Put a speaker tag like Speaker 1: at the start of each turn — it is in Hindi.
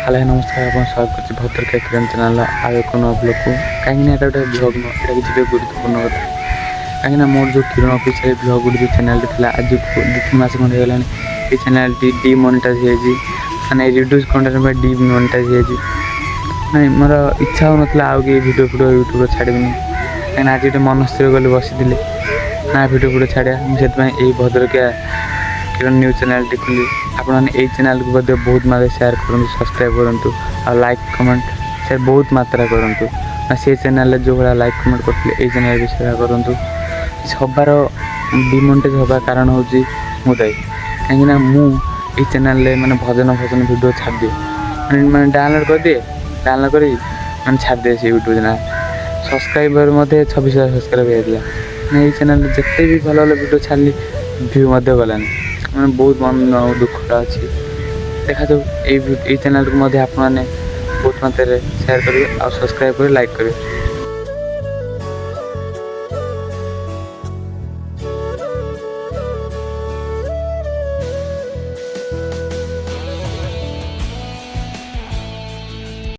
Speaker 1: हेलो नमस्कार आप स्वागत करछि भद्रक किरण चैनल आउ एक ब्लॉग को कहीं एटा गोटे ब्लॉग एटा किसी गुरुत्वपूर्ण कथा कहीं मोर जो किरण ऑफिशियल ब्लॉग गुड जो चैनल था आज 2-3 मास खंडे गलानी ये चैनल डीमोनेटाइज माने रिड्यूस कंटेंट में डीमोनेटाइज नहीं मोर इच्छा हो ना आउ कि वीडियो यूट्यूब छाड़बी कहीं आज गोटे मन स्थिर गली बसी ना वीडियो छाड़ा मुझे भद्रक किरण न्यूज चैनल खुली आपने चैनल को बहुत मात्रा शेयर करूँ सब्सक्राइब करूँ और लाइक कमेंट शेयर बहुत मात्रा करूँ से चैनल जो भाया लाइक कमेंट करते ये चैनल भी शेयर करूँ सबार डिमोनेटाइज हवा कारण हूँ मुझे कहीं मुझे चैनल माने भजन वीडियो छाड़ दिए मैंने डाउनलोड कर दिए डाउनलोड कर मैंने छाड़ दिए से यूट्यूब चैनल सब्सक्राइबर 26,000 सब्सक्राइब होता ये चैनल जिते भी भल भल वीडियो छाड़ी व्यू गलानी मैंने बहुत मन दुखटा अच्छी देखा जाऊ ये चैनल को आपने बहुत मात्रा शेयर करेंगे और सब्सक्राइब कर लाइक करेंगे।